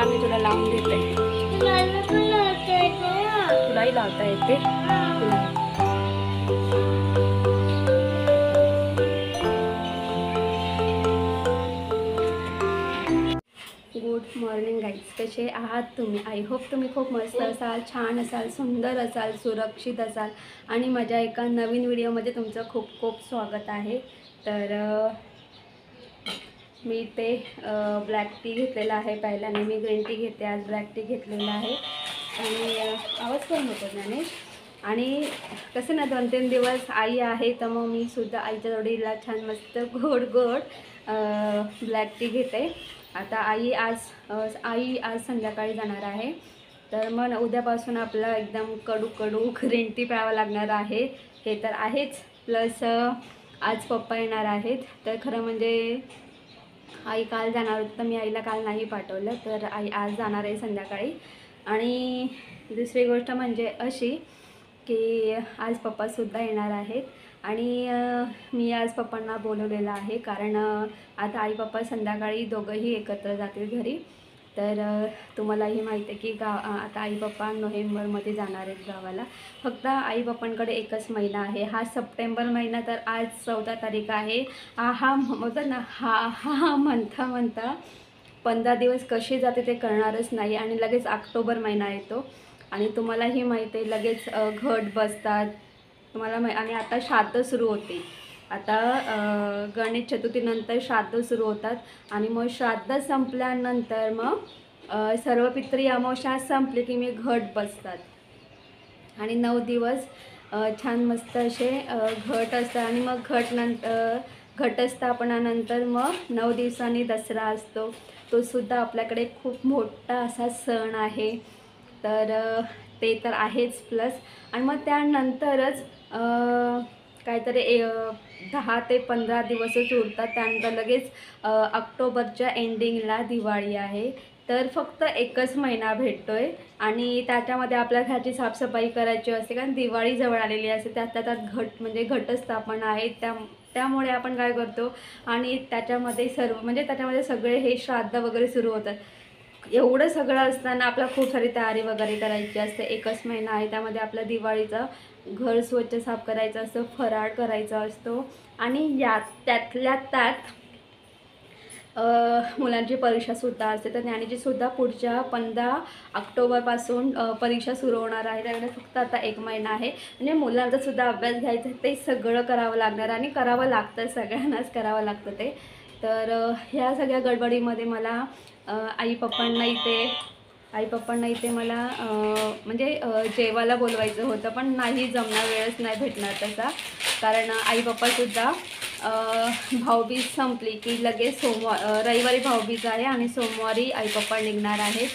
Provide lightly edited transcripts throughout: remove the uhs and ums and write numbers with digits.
मी तुला लावून देते. तुलाही लावता येते. गुड मॉर्निंग गाईज, कसे आहात तुम्ही? आय होप तुम्ही खूप मस्त असाल, छान असाल, सुंदर असाल, सुरक्षित असाल आणि माझ्या एका नवीन व्हिडिओमध्ये तुमचं खूप खूप स्वागत आहे. तर मी ते ब्लॅक टी घेतलेला आहे. पहिल्याने मी ग्रीन टी घेते, आज ब्लॅक टी घेतलेला आहे. आणि आवाज करून होतो ज्ञानेश. आणि कसं ना 2-3 दिवस आई आहे, तर मग मी सुद्धा आईच्या जोडीला छान मस्त गोड गोड ब्लॅक टी घेते. आता आई आज संध्याकाळी जाणार आहे, तर मग उद्यापासून आपलं एकदम कडू कडू ग्रीन टी प्यावं लागणार आहे, हे तर आहेच. प्लस आज पप्पा येणार आहेत. तर खरं म्हणजे आई काल जाणार होती, तर मी आईला काल नाही पाठवलं, तर आई आज जाणार आहे संध्याकाळी. आणि दुसरी गोष्ट म्हणजे अशी की आज पप्पासुद्धा येणार आहेत. आणि मी आज पप्पांना बोलवलेलं आहे, कारण आता आई पप्पा संध्याकाळी दोघंही एकत्र जातील घरी. तर तुम्हालाही माहिती आहे की आता आई पप्पा नोव्हेंबरमध्ये जाणार आहेत गावाला. फक्त आई पप्पांकडे एकच महिना आहे, हा सप्टेंबर महिना. तर आज 14 तारीख आहे. हा म्हणतात ना, हा म्हणता 15 दिवस कसे जाते ते कळणारच नाही. आणि लगेच ऑक्टोबर महिना येतो आणि तुम्हालाही माहिती आहे लगेच घट बसतात तुम्हाला आणि आता श्राद्ध सुरू होते. आता गणेश चतुर्थीनंतर श्राद्ध सुरू होतात आणि मग श्राद्ध संपल्यानंतर मग सर्व पितरी अमावस्या संपली की मी घट बसतात आणि 9 दिवस छान मस्त असे घट असतात. आणि मग घटस्थापनानंतर मग 9 दिवसांनी दसरा असतो. तो सुद्धा आपल्याकडे खूप मोठा असा सण आहे. तर ते तर आहेच. प्लस आणि मग त्यानंतरच काहीतरी 10 ते 15 दिवसच उरतात. त्यानंतर लगेच ऑक्टोबरच्या एंडिंगला दिवाळी आहे. तर फक्त एकच महिना भेटतो आहे आणि त्याच्यामध्ये आपल्या घराची साफसफाई करायची असते, कारण दिवाळी जवळ आलेली असते. त्यात घटस्थापना आहे. त्यामुळे आपण काय करतो आणि त्याच्यामध्ये त्याच्यामध्ये सगळे हे श्राद्ध वगैरे सुरू होतात. एवढं सगळं असताना आपला खूप सारी तयारी वगैरे करायची असते. एकच महिना आहे, त्यामध्ये आपल्या दिवाळीचं घर स्वच्छ साफ करायचं असतं, फराळ करायचा असतो. आणि त्यातल्या त्यात मुलांची परीक्षासुद्धा असते. तर ज्ञानीचीसुद्धा पुढच्या 15 ऑक्टोबरपासून परीक्षा सुरू होणार आहे. त्यामुळे फक्त आता 1 महिना आहे. म्हणजे मुलांचासुद्धा अभ्यास घ्यायचा, ते सगळं करावं लागणार आणि करावं लागतं, सगळ्यांनाच करावं लागतं ते. तर ह्या सगळ्या गडबडीमध्ये मला आई पप्पांना इथे मला जेवायला बोलवायचं होतं, पण नाही जमणार, वेळच नाही भेटणार तसा. कारण आई पप्पासुद्धा भाऊबीज संपली की लगेच रविवारी भाऊबीज आहे आणि सोमवारी आई पप्पा निघणार आहेत.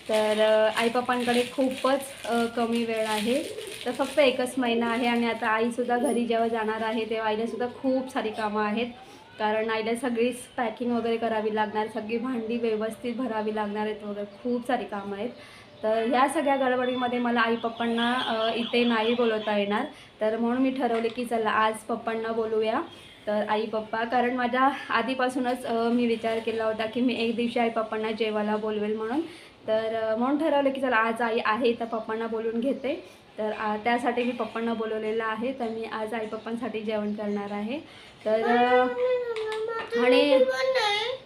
तर आई पप्पांकडे खूपच कमी वेळ आहे. तर फक्त एकच महिना आहे. आणि आता आईसुद्धा घरी जेव्हा जाणार आहे तेव्हा आईलासुद्धा खूप सारी कामं आहेत, कारण आईला सगळीच पॅकिंग वगैरे करावी लागणार, सगळी भांडी व्यवस्थित भरावी लागणार आहेत वगैरे, खूप सारी कामं आहेत. तर ह्या सगळ्या गडबडीमध्ये मला आई पप्पांना इथे नाही बोलवता येणार. तर म्हणून मी ठरवले की चला आज पप्पांना बोलूया. तर आई पप्पा, कारण माझ्या आधीपासूनच मी विचार केला होता की मी एक दिवशी आई पप्पांना जेवायला बोलवेल म्हणून. तर म्हणून ठरवलं की चला आज आई आहे तर पप्पांना बोलवून घेते. तर त्यासाठी मी पप्पांना बोलवलेलं आहे. तर मी आज आई पप्पांसाठी जेवण करणार आहे. तर आणि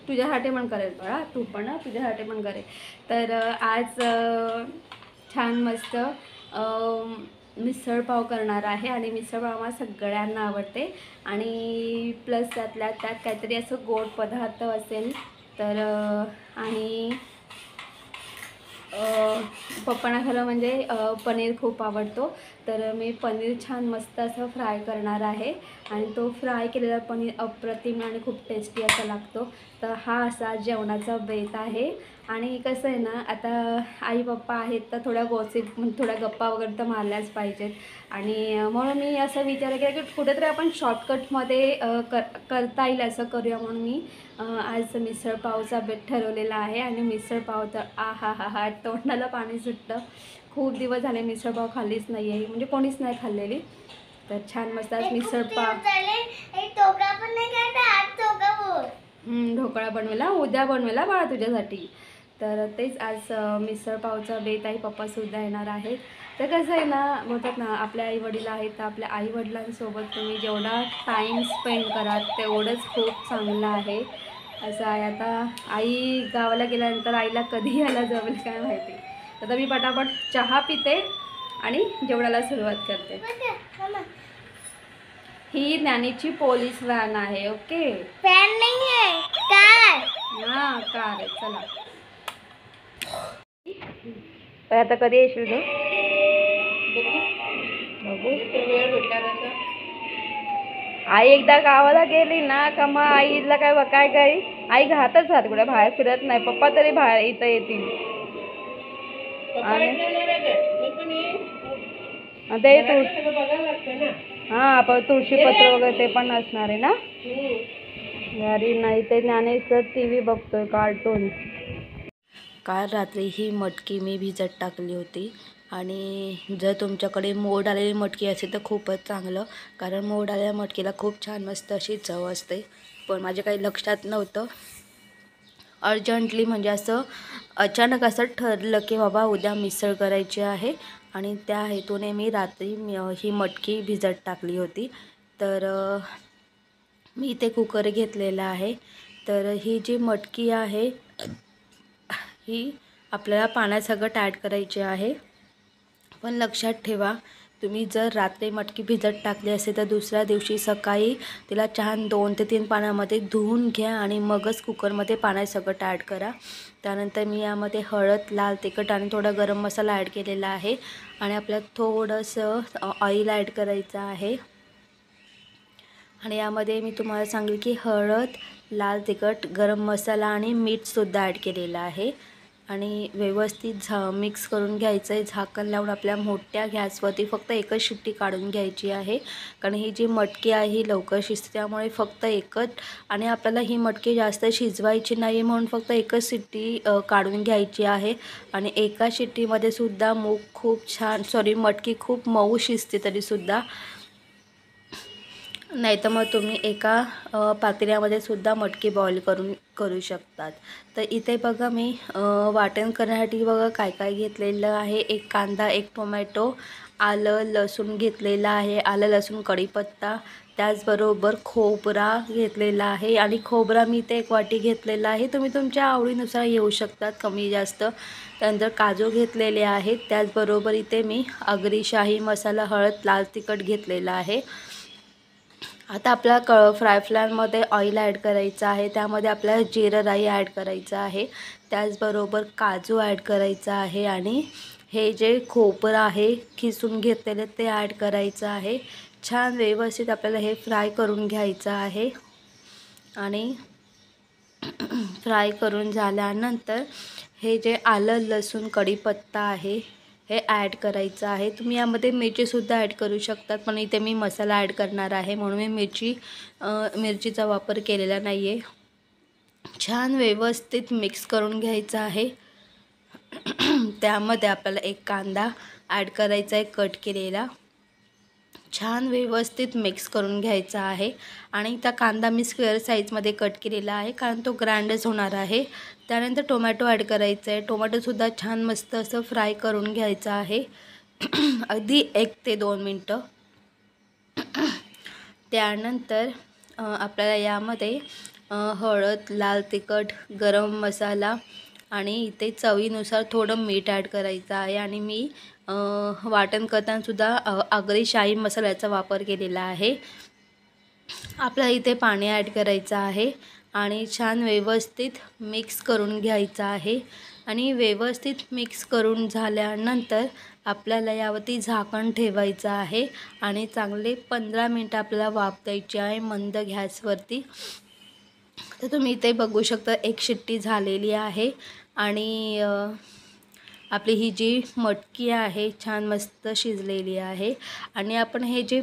तुझ्यासाठी पण करेल बाळा, तू पण तुझ्यासाठी पण करेल. तर आज छान मस्त मिसळ पाव करणार आहे आणि मिसळ पाव मला सगळ्यांना आवडते. आणि प्लस त्यातल्या त्यात काहीतरी असं गोड पदार्थ असेल तर आणि पप्पांना खरं म्हणजे पनीर खूप आवडतो. तर मी पनीर छान मस्त असं फ्राय करणार आहे आणि तो फ्राय केलेला पनीर अप्रतिम आणि खूप टेस्टी असा लागतो. तर हा असा जेवणाचा बेत आहे. आणि कसं आहे ना, आता आई पप्पा आहेत तर थोड्या थोड्या गप्पा वगैरे तर मारल्याच पाहिजेत. आणि म्हणून मी असं विचार केला की कुठेतरी आपण शॉर्टकटमध्ये करता येईल असं करूया, म्हणून मी आज मिसळ पावचा बेत ठरवलेला आहे. आणि मिसळ पाव तर हा तोंडाला पाणी सुटतं. खूप दिवस झाले मिसळ पाव खाल्लीच नाही आहे, म्हणजे कोणीच नाही खाल्लेली. तर छान मस्त आज मिसळ पाव ढोकळा बनवेला, उद्या बनवेला बाळा तुझ्यासाठी. तर तेच आज मिसळ पावचा बेत आहे. पप्पासुद्धा येणार आहेत. तर कसं आहे ना, म्हणतात ना आपले आईवडील आहेत तर आपल्या आईवडिलांसोबत तुम्ही जेवढा टाईम स्पेंड कराल तेवढंच खूप चांगलं आहे असं आहे. आता आई गावाला गेल्यानंतर आईला कधी यायला जमेल काय माहिती. आता मी पटापट चहा पिते आणि जेवणाला सुरुवात करते. ही ज्ञानीची पोलीस व्हॅन आहे. ओके, फॅन नाही आहे, कार. हां कार आहे. चला आता कधी येशील ग? बघू वेळ भेटला. आई एकदा गावाला गेली ना का मग आईला काय काय आई घातच राहते, कुठे बाहेर फिरत नाही. पप्पा तरी बाहेर इथं येतील. हां पण तुळशीपत्र वगैरे ते पण असणार आहे ना घरी. नाही ते ज्ञानेश्वर टी व्ही बघतोय कार्टून. काल रात्री ही मटकी मी भिजत टाकली होती आणि जर तुमच्याकडे मोड आलेली मटकी असेल तर खूपच चांगलं, कारण मोड आलेल्या मटकीला खूप छान मस्त अशी चव असते. पण माझ्या काही लक्षात नव्हतं. अर्जंटली म्हणजे असं अचानक असं ठरलं की बाबा उद्या मिसळ करायची आहे आणि त्या हेतूने मी रात्री ही मटकी भिजत टाकली होती. तर मी इथे कुकर घेतलेला आहे. तर ही जी मटकी आहे ही आपल्याला पाण्यासकट ॲड करायची आहे. पण लक्षात ठेवा, तुम्ही जर रात्री मटकी भिजत टाकली असेल तर दुसऱ्या दिवशी सकाळी तिला छान 2 ते 3 पाण्यामध्ये धुवून घ्या आणि मगच कुकरमध्ये पाण्यासकट ॲड करा. त्यानंतर मी यामध्ये हळद, लाल तिखट आणि थोडा गरम मसाला ॲड केलेला आहे आणि आपल्याला थोडंसं ऑइल ॲड करायचं आहे. आणि यामध्ये मी तुम्हाला सांगेल की हळद, लाल तिखट, गरम मसाला आणि मीठसुद्धा ॲड केलेलं आहे आणि व्यवस्थित मिक्स करून घ्यायचं आहे. झाकण लावून आपल्या मोठ्या गॅसवरती फक्त एकच शिट्टी काढून घ्यायची आहे, कारण ही जी मटकी आहे ही लवकर शिजते. त्यामुळे फक्त एकच, आणि आपल्याला ही मटकी जास्त शिजवायची नाही म्हणून फक्त एकच शिट्टी काढून घ्यायची आहे. आणि एका शिट्टीमध्ये सुद्धा मटकी खूप मऊ शिजते तरीसुद्धा. नाही तर मग तुम्ही एका पातेल्यामध्ये सुद्धा मटकी बॉईल करू शकतात. तर इथे बघा मी वाटण करण्यासाठी बघा काय काय घेतलेलं आहे. एक कांदा, एक टोमॅटो, आलं लसूण घेतलेलं आहे. आलं लसूण कढीपत्ता, त्याचबरोबर खोबरा घेतलेला आहे आणि खोबरा मी इथे 1 वाटी घेतलेला आहे. तुम्ही तुमच्या आवडीनुसार घेऊ शकतात, कमी जास्त. त्यानंतर काजू घेतलेले आहेत. त्याचबरोबर इथे मी आगरी शाही मसाला, हळद, लाल तिखट घेतलेला आहे. आता आपल्याला फ्राय पॅनमध्ये ऑइल ॲड करायचं आहे. त्यामध्ये आपल्याला जिरं राई ॲड करायचं आहे. त्याचबरोबर काजू ॲड करायचा आहे आणि हे जे खोबरं आहे खिसून घेतलेलं ते ॲड करायचं आहे. छान व्यवस्थित आपल्याला हे फ्राय करून घ्यायचं आहे. आणि फ्राय करून झाल्यानंतर हे जे आलं लसूण कढीपत्ता आहे हे ॲड करायचं आहे. तुम्ही यामध्ये मिरचीसुद्धा ॲड करू शकतात, पण इथे मी मसाला ॲड करणार आहे म्हणून मी मिरचीचा वापर केलेला नाही आहे. छान व्यवस्थित मिक्स करून घ्यायचं आहे. त्यामध्ये आपल्याला एक कांदा ॲड करायचा आहे कट केलेला. छान व्यवस्थित मिक्स करून घ्यायचा आहे आणि त्या कांदा मी स्क्वेअर साईजमध्ये कट केलेला आहे, कारण तो ग्रँडच होणार आहे. त्यानंतर टोमॅटो ॲड करायचं आहे. टोमॅटोसुद्धा छान मस्त असं फ्राय करून घ्यायचं आहे अगदी 1 ते 2 मिनटं. त्यानंतर आपल्याला यामध्ये हळद, लाल तिखट, गरम मसाला आणि इथे चवीनुसार थोडं मीठ ॲड करायचं आहे. आणि मी वाटण करतानासुद्धा आगरी शाही मसाल्याचा वापर केलेला आहे. आपल्याला इथे पाणी ॲड करायचं आहे आणि छान व्यवस्थित मिक्स करून घ्यायचं आहे. आणि व्यवस्थित मिक्स करून झाल्यानंतर आपल्याला यावरती झाकण ठेवायचं आहे आणि चांगले 15 मिनटं आपल्याला वाफ द्यायची आहे मंद गॅसवरती. तर तुम्ही इथे बघू शकता 1 शिट्टी झालेली आहे आणि आपली ही जी मटकी आहे छान मस्त शिजलेली आहे. आणि आपण हे जे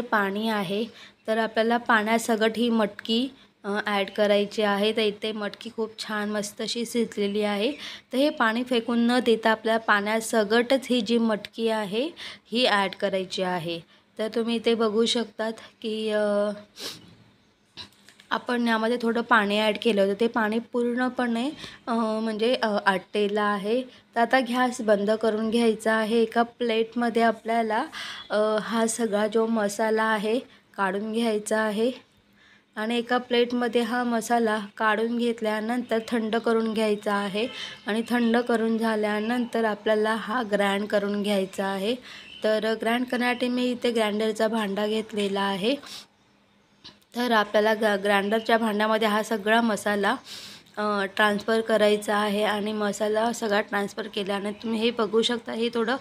पाणी आहे तर आपल्याला पाण्यासकट ही मटकी ॲड करायची आहे. तर इथे मटकी खूप छान मस्त अशी शिजलेली आहे. तर हे पाणी फेकून न देता आपल्याला पाण्यासकटच ही जी मटकी आहे ही ॲड करायची आहे. तर तुम्ही इथे बघू शकतात की आपण यामध्ये थोडं पाणी ॲड केलं होतं, ते पाणी पूर्णपणे म्हणजे आटलेलं आहे. तर आता गॅस बंद करून घ्यायचा आहे. एका प्लेटमध्ये आपल्याला हा सगळा जो मसाला आहे काढून घ्यायचा आहे आणि एका प्लेटमध्ये हा मसाला काढून घेतल्यानंतर थंड करून घ्यायचा आहे आणि थंड करून झाल्यानंतर आपल्याला हा ग्राइंड करून घ्यायचा आहे. तर ग्राइंड करण्यासाठी मी इथे ग्राइंडरचा भांडा घेतलेला आहे. तर आपल्याला ग्राइंडरच्या भांड्यामध्ये हा सगळा मसाला ट्रान्सफर करायचा आहे आणि मसाला सगळा ट्रान्सफर केल्याने तुम्ही हे बघू शकता, हे थोडं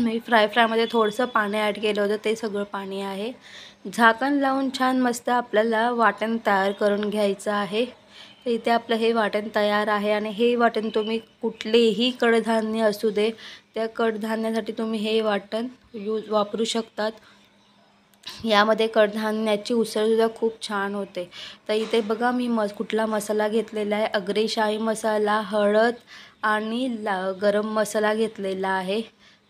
मी फ्रायमध्ये थोडंसं पाणी ॲड केलं होतं, ते सगळं पाणी आहे. झाकण लावून छान मस्त आपल्याला वाटण तयार करून घ्यायचं आहे. तर इथे आपलं हे वाटण तयार आहे आणि हे वाटण तुम्ही कुठलेही कडधान्य असू दे, त्या कडधान्यासाठी तुम्ही हे वाटण वापरू शकतात. यामध्ये कडधान्याची उसळसुद्धा खूप छान होते. तर इथे बघा मी कुठला मसाला घेतलेला आहे, आगरी शाही मसाला, हळद आणि गरम मसाला घेतलेला आहे.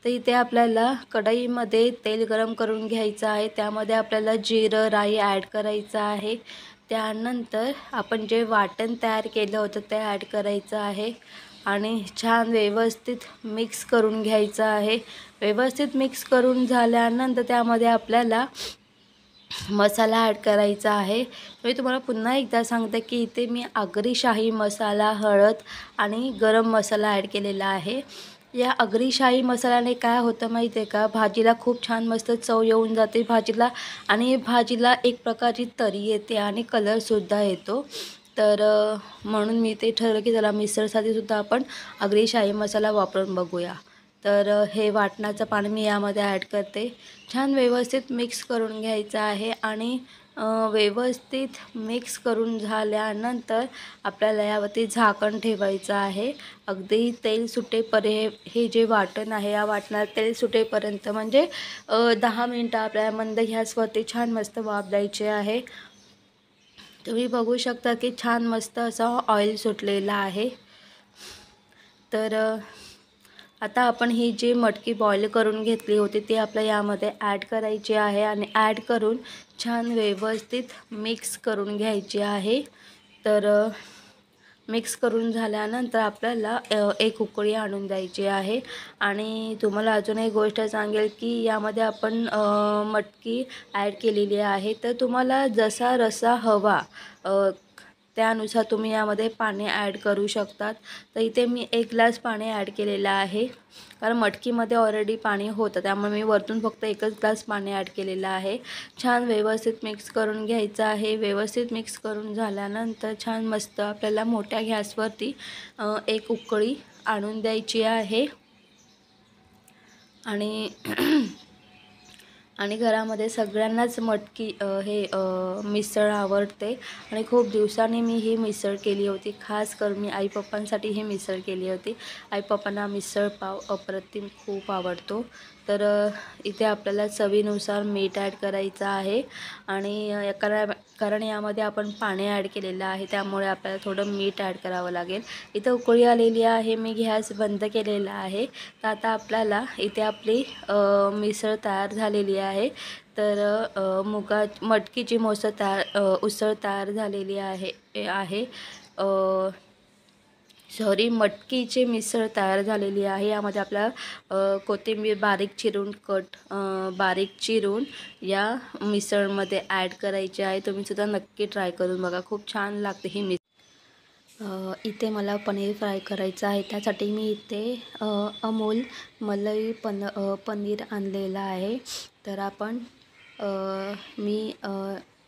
तर इथे आपल्याला कढईमध्ये तेल गरम करून घ्यायचं आहे. त्यामध्ये आपल्याला जिरं, राई ॲड करायचं आहे. त्यानंतर आपण जे वाटण तयार केलं होतं ते ॲड करायचं आहे आणि छान व्यवस्थित मिक्स करून घ्यायचं आहे. व्यवस्थित मिक्स करून झाल्यानंतर त्यामध्ये आपल्याला मसाला ॲड करायचा आहे. मी तुम्हाला पुन्हा एकदा सांगते की इथे मी आगरी शाही मसाला, हळद आणि गरम मसाला ॲड केलेला आहे. या आगरी शाही मसाल्याने काय होतं माहिती आहे का, भाजीला खूप छान मस्त चव येऊन जाते भाजीला आणि भाजीला एक प्रकारची तरी येते आणि कलरसुद्धा येतो. तर म्हणून मी ते ठरवलं की चला मिसळसाठी सुद्धा आपण आगरी शाही मसाला वापरून बघूया. तर हे वाटणाचं पाणी मी यामध्ये ॲड करते. छान व्यवस्थित मिक्स करून घ्यायचं आहे आणि व्यवस्थित मिक्स करून झाल्यानंतर आपल्याला यावरती झाकण ठेवायचं आहे. अगदी तेल हे जे वाटण आहे या वाटणात तेल सुटेपर्यंत म्हणजे 10 मिनटं आपल्याला मंद गॅसवरती छान मस्त वाफ द्यायचे आहे. तुम्ही बघू शकता की छान मस्त असं ऑइल सुटलेलं आहे. तर आता आपण ही जी मटकी बॉईल करून घेतली होती ती आपल्याला यामध्ये ॲड करायची आहे आणि ॲड करून छान व्यवस्थित मिक्स करून घ्यायची आहे. तर मिक्स करून झाल्यानंतर आपल्याला एक उकळी आणून द्यायची आहे. आणि तुम्हाला अजून एक गोष्ट सांगेल की यामध्ये आपण मटकी ॲड केलेली आहे. तर तुम्हाला जसा रस्सा हवा त्यानुसार तुम्ही यामध्ये पाणी ॲड करू शकतात. तर इथे मी 1 ग्लास पाणी ॲड केलेलं आहे, कारण मटकीमध्ये ऑलरेडी पाणी होतं, त्यामुळे मी वरतून फक्त 1च ग्लास पाणी ॲड केलेलं आहे. छान व्यवस्थित मिक्स करून घ्यायचं आहे. व्यवस्थित मिक्स करून झाल्यानंतर छान मस्त आपल्याला मोठ्या गॅसवरती एक उकळी आणून द्यायची आहे. आणि घरामध्ये सगळ्यांनाच मटकी मिसळ आवडते आणि खूप दिवसांनी मी ही मिसळ केली होती. खास करून मी आई पप्पांसाठी ही मिसळ केली होती. आई पप्पांना मिसळ पाव अप्रतिम खूप आवडतो. तर इथे आपल्याला चवीनुसार मीठ ॲड करायचं आहे आणि कारण यामध्ये आपण पाणी ॲड केलेलं आहे, त्यामुळे आपल्याला थोडं मीठ ॲड करावं लागेल. इथं उकळी आलेली आहे, मी गॅस बंद केलेला आहे. तर आता आपल्याला इथे आपली मिसळ तयार झालेली आहे. तर मटकीची उसळ तयार झालेली आहे. मटकीची मिसळ तयार झालेली आहे. यामध्ये आपल्याला कोथिंबीर बारीक चिरून या मिसळमध्ये ॲड करायची आहे. तुम्ही सुद्धा नक्की ट्राय करून बघा, खूप छान लागते ही मिसळ. इथे मला पनीर फ्राय करायचं आहे. त्यासाठी मी इथे अमूल मलाई पनीर आणलेलं आहे. तर आपण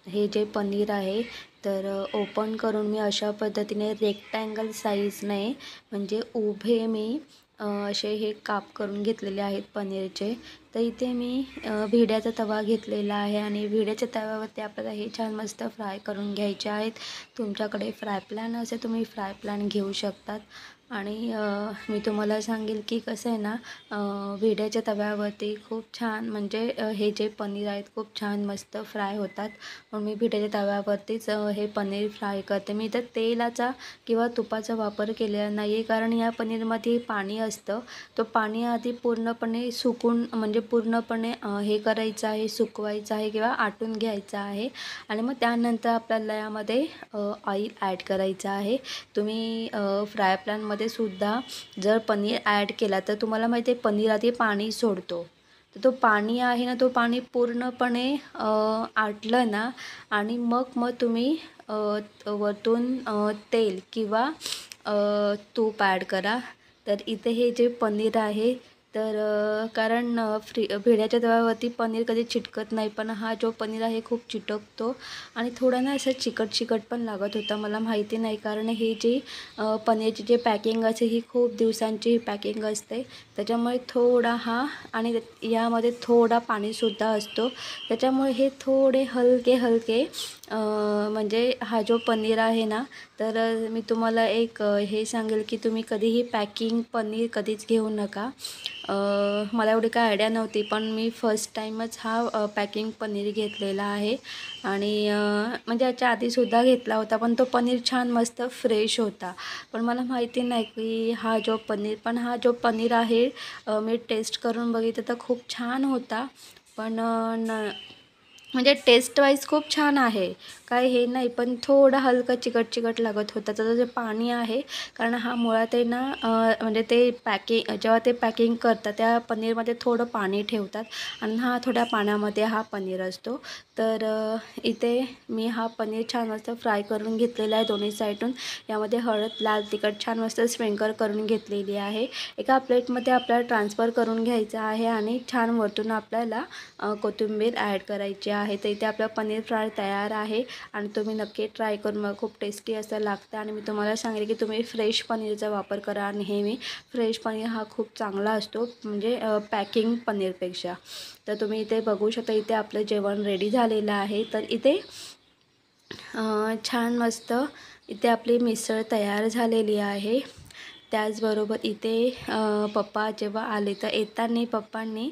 हे जे पनीर आहे तर ओपन करून मी अशा पद्धतीने रेक्टँगल साईजने म्हणजे उभे मी असे हे काप करून घेतलेले आहेत पनीरचे. तर इथे मी भिड्याचा तवा घेतलेला आहे आणि भिड्याच्या तव्यावरती आपल्याला हे छान मस्त फ्राय करून घ्यायचे आहेत. तुमच्याकडे फ्राय पॅन असेल तुम्ही फ्राय पॅन घेऊ शकतात. आणि मी तुम्हाला सांगेल की कसं आहे ना, भिड्याच्या तव्यावरती खूप छान म्हणजे हे जे पनीर आहेत खूप छान मस्त फ्राय होतात. म्हणून मी भिड्याच्या तव्यावरतीच हे पनीर फ्राय करते. मी इथं तेलाचा किंवा तुपाचा वापर केलेला नाही आहे, कारण या पनीरमध्ये पाणी असतं. तो पाणी आधी पूर्णपणे सुकून म्हणजे पूर्णपणे हे करायचं आहे, सुकवायचं आहे किंवा आटून घ्यायचं आहे आणि मग त्यानंतर आपल्याला यामध्ये ऑइल ॲड करायचं आहे. तुम्ही फ्राय पॅनमध्ये सुद्धा जर पनीर ॲड केला तर तुम्हाला माहिती आहे पनीर आधी पाणी सोडतो. तर तो पाणी आहे ना, तो पाणी पूर्णपणे आटलं ना आणि मग तुम्ही वरतून तेल किंवा तूप ॲड करा. तर इथे हे जे पनीर आहे तर कारण भिड्याच्या तव्यावरती पनीर कधी चिटकत नाही, पण हा जो पनीर आहे खूप चिटकतो आणि थोडा ना असं चिकट पण लागत होता. मला माहिती नाही, कारण हे जी पनीरची जे पॅकिंग असते ही खूप दिवसांची पॅकिंग असते, त्याच्यामुळे थोडा हा आणि यामध्ये थोडा पाणीसुद्धा असतो, त्याच्यामुळे हे थोडे हलके म्हणजे हा जो पनीर आहे ना, तर मी तुम्हाला एक हे सांगेल की तुम्ही कधीही पॅकिंग पनीर कधीच घेऊ नका. मला एवढी काय आयडिया नव्हती, पण मी फर्स्ट टाईमच हा पॅकिंग पनीर घेतलेला आहे आणि म्हणजे याच्या आधीसुद्धा घेतला होता, पण तो पनीर छान मस्त फ्रेश होता. पण मला माहिती नाही की हा जो पनीर आहे मी टेस्ट करून बघितलं तर खूप छान होता. पण म्हणजे टेस्ट वाईज खूप छान आहे, काय हे नाही, पण थोडं हलकं चिकट लागत होतं. त्याचं जे पाणी आहे, कारण हा मुळात आहे ना म्हणजे ते जेव्हा ते पॅकिंग करतात त्या पनीरमध्ये थोडं पाणी ठेवतात आणि हा थोड्या पाण्यामध्ये हा पनीर असतो. तर इथे मी हा पनीर छान मस्त फ्राय करून घेतलेला आहे दोन्ही साईडून. यामध्ये हळद, लाल तिखट छान मस्त स्प्रिंकल करून घेतलेली आहे. एका प्लेटमध्ये आपल्याला ट्रान्सफर करून घ्यायचं आहे आणि छान वरतून आपल्याला कोथिंबीर ॲड करायची आहे. तर इथे आपलं पनीर फ्राय तयार आहे आणि तुम्ही नक्की ट्राय करून बघा, खूप टेस्टी असं लागतं. आणि मी तुम्हाला सांगेल की तुम्ही फ्रेश पनीरचा वापर करा. नेहमी फ्रेश पनीर हा खूप चांगला असतो, म्हणजे पॅकिंग पनीरपेक्षा. तर तुम्ही इथे बघू शकता, इथे आपलं जेवण रेडी झालेलं आहे. तर इथे छान मस्त इथे आपली मिसळ तयार झालेली आहे. त्याचबरोबर इथे पप्पा जेव्हा आले तर येताना पप्पांनी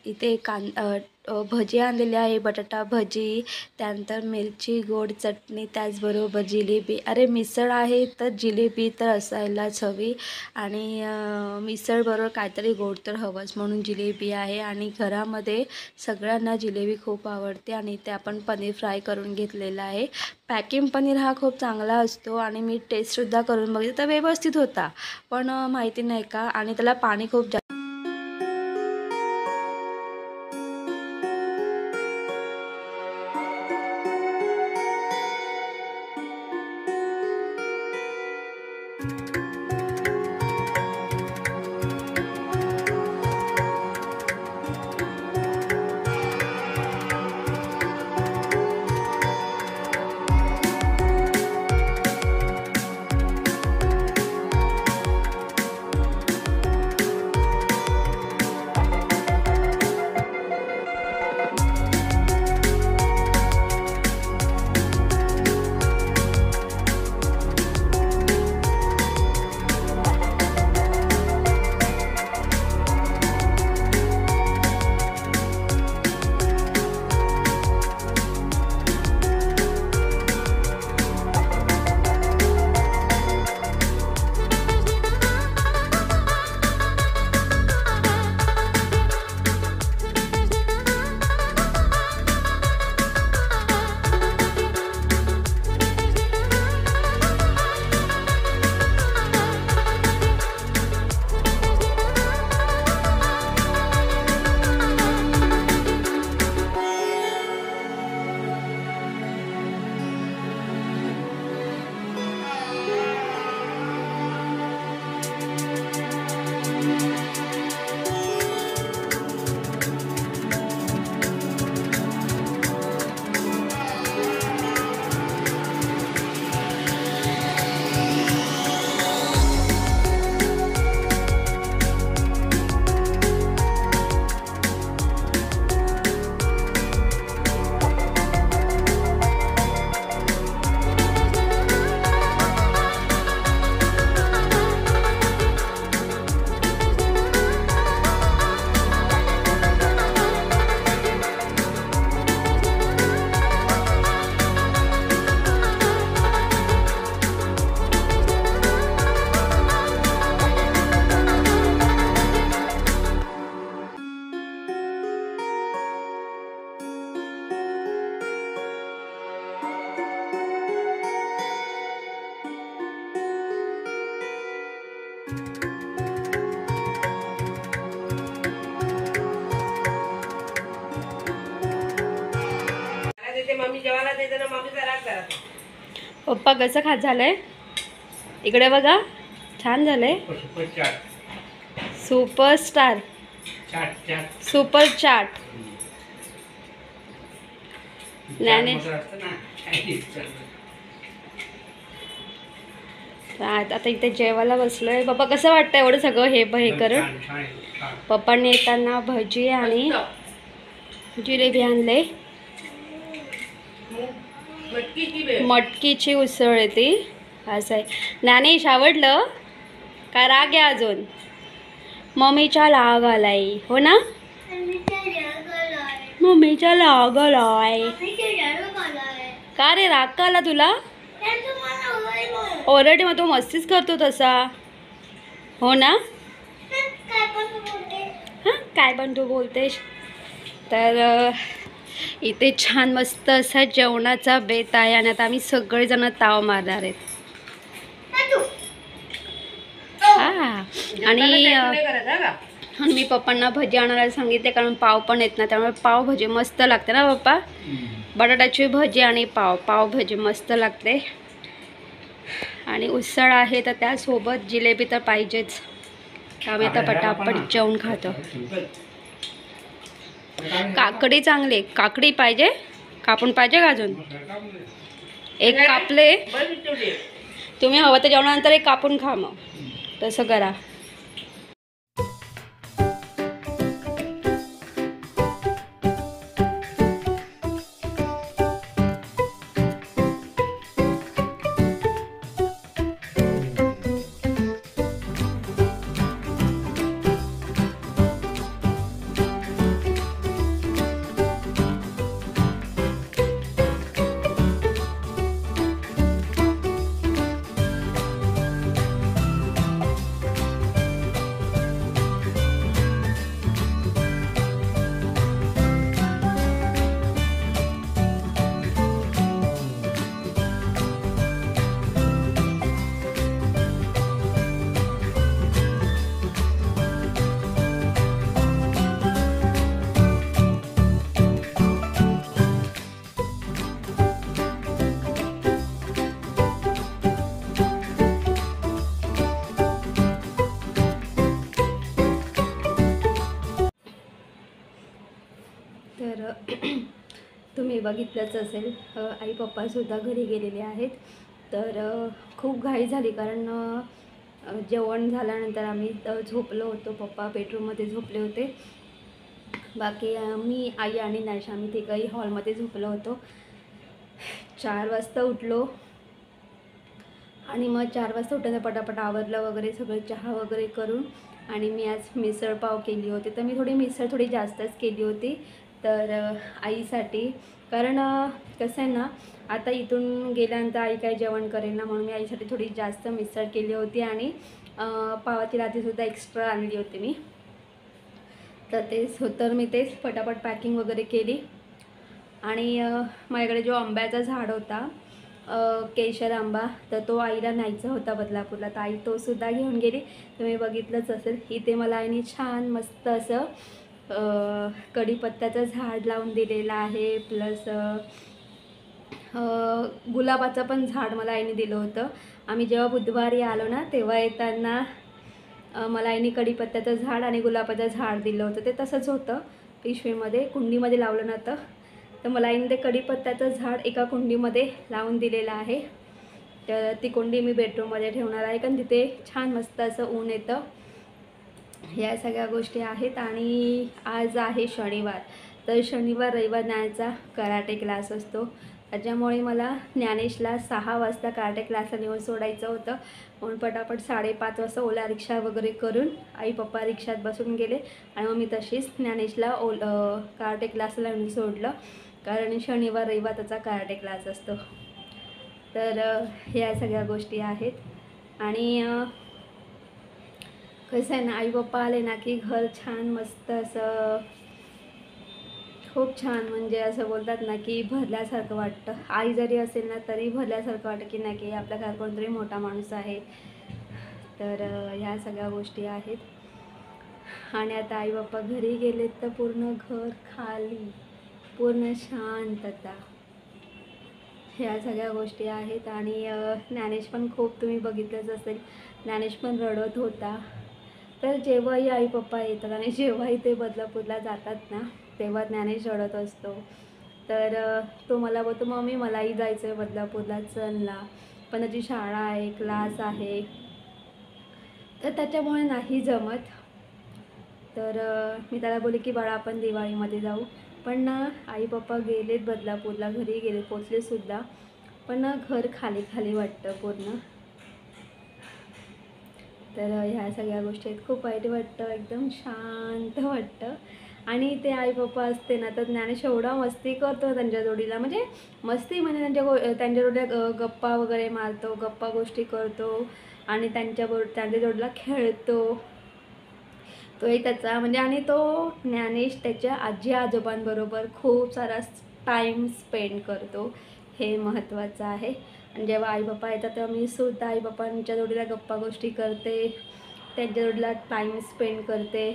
इथे भजी आणलेली आहे, बटाटा भजी, त्यानंतर मिरची गोड चटणी, त्याचबरोबर जिलेबी. अरे मिसळ आहे तर जिलेबी तर असायलाच हवी आणि मिसळबरोबर काहीतरी गोड तर हवंच, म्हणून जिलेबी आहे. आणि घरामध्ये सगळ्यांना जिलेबी खूप आवडते. आणि इथे आपण पनीर फ्राय करून घेतलेलं आहे. पॅकिंग पनीर हा खूप चांगला असतो आणि मी टेस्टसुद्धा करून बघितलं तर व्यवस्थित होता, पण माहिती नाही का, आणि त्याला पाणी खूप जास्त पप्पा कसं खात झालंय इकडे बघा, छान झालंय. Superstar super chaat. ज्ञानेश आता इथे जेवायला बसलोय. पप्पा कसं वाटतं एवढं सगळं हे करून? पप्पांनी येताना भजी आणि जिलेबी आणले. मटकीची उसळ आहे ती. असं आहे. ज्ञानेश आवडलं का? राग आहे अजून? मम्मीच्या लाग आलाय हो ना? मम्मीच्या लाग आलाय. का रे, राग का आला तुला? ऑलरेडी मग तो मस्तीच करतो तसा हो ना? हां, काय पण तू बोलतेस. तर इथे छान मस्त असा जेवणाचा बेत आहे आणि आता आम्ही सगळेजण ताव मारणार आहेत. हां, आणि मी पप्पांना भजी आणायला सांगितले कारण पाव पण येत ना, त्यामुळे पाव भजी मस्त लागते ना पप्पा. बटाट्याची भजी आणि पाव भजी मस्त लागते. आणि उसळ आहे तर त्यासोबत जिलेबी तर पाहिजेच. आम्ही आता पटापट जेवण खातो. काकडी चांगली, काकडी पाहिजे, कापून पाहिजे का अजून? एक कापले. तुम्ही हवं तर जेवणानंतर एक कापून खा, मग तसं करा. तर तुम्ही बघितलंच असेल, आई पप्पासुद्धा घरी गेलेले आहेत. तर खूप घाई झाली कारण जेवण झाल्यानंतर आम्ही झोपलो होतो. पप्पा बेडरूममध्ये झोपले होते. बाकी मी, आई आणि नॅश आम्ही तिघंही हॉलमध्ये झोपलो होतो. 4 वाजता उठलो आणि मग 4 वाजता उठल्यानं पटापट आवरलं वगैरे सगळं, चहा वगैरे करून. आणि मी आज मिसळपाव केली होती. तर मी मिसळ थोडी जास्तच केली होती तर आईसाठी. कारण कसं आहे ना, आता इथून गेल्यानंतर आई काय जेवण करेल ना, म्हणून मी आईसाठी थोडी जास्त मिसळ केली होती. आणि पावाची लादीसुद्धा एक्स्ट्रा आणली होती मी. तर मी तेच फटाफट पॅकिंग वगैरे केली. आणि माझ्याकडे जो आंब्याचा झाड होता, केशर आंबा, तर तो आईला न्यायचा होता बदलापूरला. तर आई तोसुद्धा घेऊन गेली. तुम्ही बघितलंच असेल. इथे मला आईने छान मस्त असं कढीपत्त्याचं झाड लावून दिलेलं आहे. प्लस गुलाबाचं पण झाड मला आईने दिलं होतं. आम्ही जेव्हा बुधवारी आलो ना, तेव्हा येताना मला आईने कढीपत्त्याचं झाड आणि गुलाबाचं झाड दिलं होतं. ते तसंच होतं पिशवीमध्ये, कुंडीमध्ये लावलं नव्हतं. तर मला आईने ते कढीपत्त्याचं झाड एका कुंडीमध्ये लावून दिलेलं आहे. तर ती कुंडी मी बेडरूममध्ये ठेवणार आहे कारण तिथे छान मस्त असं ऊन येतं. या सगळ्या गोष्टी आहेत. आणि आज आहे शनिवार. तर शनिवार रविवार न्यायचा कराटे क्लास असतो. त्याच्यामुळे मला ज्ञानेशला 6 वाजता कराटे क्लासला नेऊन सोडायचं होतं. म्हणून पटापट 5:30 वाजता ओला रिक्षा वगैरे करून आई पप्पा रिक्षात बसून गेले. आणि मग मी तशीच ज्ञानेशला कराटे क्लासला नेऊन सोडलं कारण शनिवार रविवार त्याचा कराटे क्लास असतो. तर ह्या सगळ्या गोष्टी आहेत. आणि कसं आहे ना, आई पप्पा आले ना की घर छान मस्त असं खूप छान, म्हणजे असं बोलतात ना की भरल्यासारखं वाटतं. आई जरी असेल ना तरी भरल्यासारखं वाटतं की नाही की आपल्या घरात कोणतरी मोठा माणूस आहे. तर ह्या सगळ्या गोष्टी आहेत. आणि आता आई बाप्पा घरी गेलेत तर पूर्ण घर खाली, पूर्ण शांतता. ह्या सगळ्या गोष्टी आहेत. आणि ज्ञानेश पण खूप तुम्ही बघितलंच असेल, ज्ञानेश पण रडत होता. तर जेव्हाही आई पप्पा येतात आणि जेव्हाही ते बदलापूरला जातात ना, तेव्हा ज्ञानेश रडत असतो. तर तो मला बोलतो, मम्मी मलाही जायचं आहे बदलापूरला, चल ना. पण त्याची शाळा आहे, क्लास आहे, तर त्याच्यामुळे नाही जमत. तर मी त्याला बोलले की बाळा आपण दिवाळीमध्ये जाऊ. पण आई पप्पा गेलेत बदलापूरला, घरी गेले, पोचलेसुद्धा. पण घर खाली खाली वाटतं पूर्ण. तर ह्या सगळ्या गोष्टी आहेत. खूप वाईट वाटतं, एकदम शांत वाटतं. आणि ते आई पप्पा असते ना, तर ज्ञानेश एवढा मस्ती करतो त्यांच्या जोडीला, म्हणजे मस्ती म्हणजे त्यांच्या जोडीला गप्पा वगैरे मारतो, गप्पा गोष्टी करतो आणि त्यांच्या जोडीला खेळतो. तोही त्याचा म्हणजे, आणि तो ज्ञानेश त्याच्या आजी आजोबांबरोबर खूप सारा टाईम स्पेंड करतो, हे महत्त्वाचं आहे. आणि जेव्हा आई बाप्पा येतात तेव्हा मी सुद्धा आई बाप्पांच्या जोडीला गप्पा गोष्टी करते, त्यांच्या जोडीला टाईम स्पेंड करते.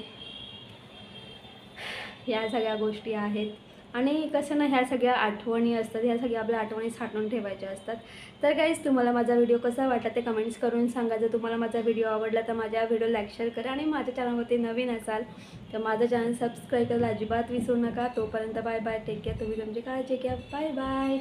ह्या सगळ्या गोष्टी आहेत. आणि कसं ना, ह्या सगळ्या आठवणी असतात, ह्या सगळ्या आपल्या आठवणी साठवून ठेवायच्या असतात. तर गाईज, तुम्हाला माझा व्हिडिओ कसा वाटला ते कमेंट्स करून सांगा. जर तुम्हाला माझा व्हिडिओ आवडला तर माझ्या व्हिडिओ लाईक शेअर करा. आणि माझ्या चॅनलवरती नवीन असाल तर माझं चॅनल सबस्क्राईब करायला अजिबात विसरू नका. तोपर्यंत बाय बाय, टेक केअर. तुम्ही तुमची काळजी घ्या. Bye bye.